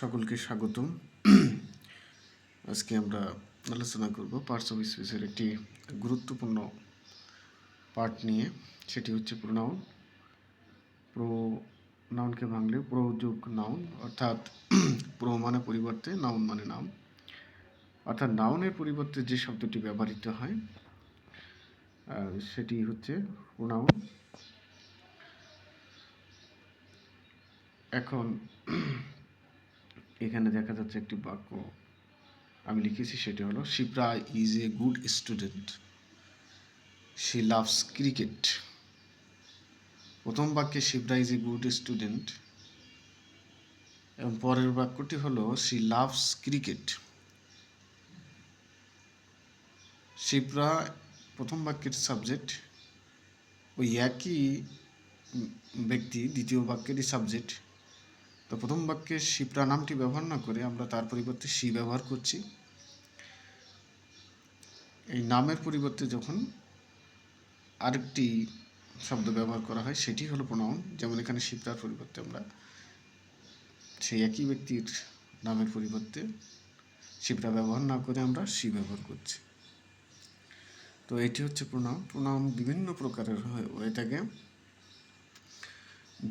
সকলকে স্বাগতম। আজকে আমরা আলোচনা করব পার্টস অফ স্পিচের একটি গুরুত্বপূর্ণ পার্ট নিয়ে, সেটি হচ্ছে প্রোনাউন। প্রোনাউনকে ভাঙলে প্রো যোগ নাউন, অর্থাৎ প্রো মানে পরিবর্তে, নাউন মানে নাম, অর্থাৎ নাউনের পরিবর্তে যে শব্দটি ব্যবহৃত হয় সেটি হচ্ছে প্রোনাউন। এখন এখানে দেখা যাচ্ছে একটি বাক্য আমি লিখেছি, সেটি হলো Shipra is a good student, she loves cricket. প্রথম বাক্যে Shipra is a good student এবং পরের বাক্যটি হলো শি লাভস ক্রিকেট। শিপ্রা প্রথম বাক্যের সাবজেক্ট, ওই একই ব্যক্তি দ্বিতীয় বাক্যেরই সাবজেক্ট। তো প্রথম বাক্যে শিপ্রা নামটি ব্যবহার না করে আমরা তার পরিবর্তে শি ব্যবহার করছি। এই নামের পরিবর্তে যখন আরেকটি শব্দ ব্যবহার করা হয় সেটি হলো প্রোনাউন। যেমন এখানে শিপ্রার পরিবর্তে আমরা সেই একই ব্যক্তির নামের পরিবর্তে শিপ্রা ব্যবহার না করে আমরা শি ব্যবহার করছি। তো এটি হচ্ছে প্রোনাউন। প্রোনাউন বিভিন্ন প্রকারের হয়ে থাকে: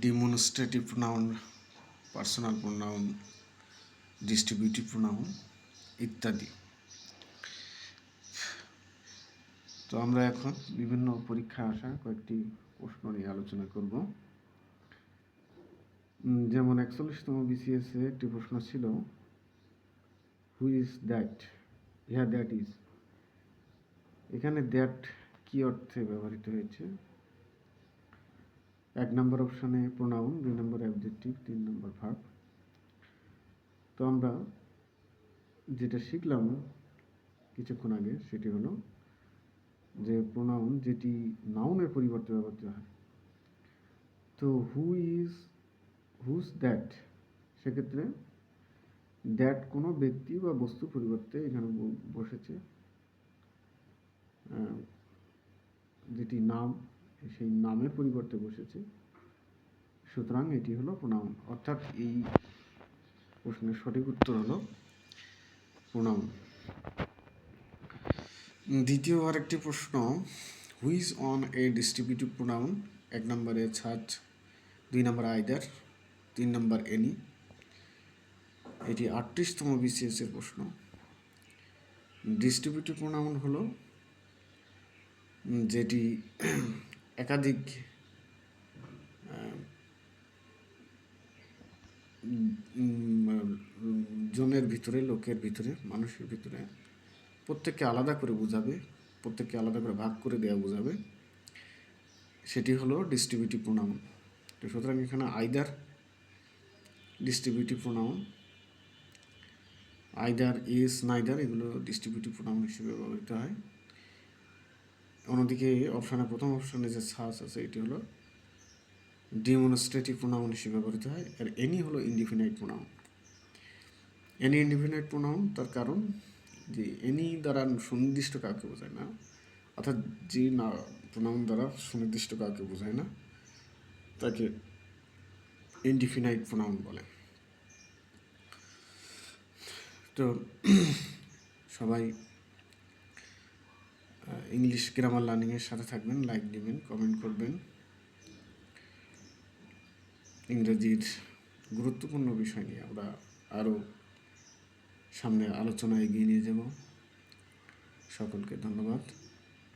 demonstrative pronoun, personal pronoun, distributive pronoun ইত্যাদি। তো আমরা এখন বিভিন্ন পরীক্ষায় আসা কয়েকটি প্রশ্ন নিয়ে আলোচনা করব। যেমন 41তম বিসিএসে একটি প্রশ্ন ছিল, who is that, here that is. এখানে দ্যাট কি অর্থে ব্যবহৃত হয়েছে? 1 নম্বর অপশানে প্রোনাউন, 2 নম্বর অ্যাডজেক্টিভ, 3 নম্বর ভার্ব। তো আমরা যেটা শিখলাম কিছুক্ষণ আগে সেটি হলো যে প্রোনাউন যেটি নাউনের পরিবর্তে ব্যবহৃত হয়। তো হুজ দ্যাট, সেক্ষেত্রে দ্যাট কোনো ব্যক্তি বা বস্তুর পরিবর্তে এখানে বসেছে, যেটি নাম সেই নামের পরিবর্তে বসেছে, সুতরাং এটি হলো প্রোনাউন। অর্থাৎ এই প্রশ্নের সঠিক উত্তর হলো প্রোনাউন। দ্বিতীয় আরেকটি প্রশ্ন, whose on a distributive pronoun. 1 নম্বরে ছাচ, 2 নম্বর আইদার, 3 নম্বর এনি। এটি 38তম বিসিএস এর প্রশ্ন। ডিস্ট্রিবিউটিভ প্রোনাউন হলো যেটি একাধিক জনের ভিতরে, লোকের ভিতরে, মানুষের ভিতরে প্রত্যেককে আলাদা করে বোঝাবে, প্রত্যেককে আলাদা করে ভাগ করে দেওয়া বোঝাবে, সেটি হলো ডিস্ট্রিবিউটিভ প্রোনাউন। তো সুতরাং এখানে either distributive pronoun, either, is, neither এগুলো ডিস্ট্রিবিউটিভ প্রোনাউন হিসেবে ব্যবহৃত হয়। অন্যদিকে প্রথম অপশানে যে সাস আছে এটি হলো ডিমনস্ট্রেটিভ প্রোনাউন হিসেবে ব্যবহৃত হয়। আর এনি হলো indefinite pronoun. Any indefinite pronoun, তার কারণ যে এনি দ্বারা সুনির্দিষ্ট কাউকে বোঝায় না, অর্থাৎ যে না প্রোনাউন দ্বারা সুনির্দিষ্ট কাউকে বোঝায় না তাকে ইনডিফিনাইট প্রোনাউন বলে। তো সবাই ইংলিশ গ্রামার লার্নিংয়ের সাথে থাকবেন, লাইক দিবেন, কমেন্ট করবেন। ইংরেজির গুরুত্বপূর্ণ বিষয় নিয়ে আমরা আরও সামনে আলোচনা এগিয়ে নিয়ে যাব। সকলকে ধন্যবাদ।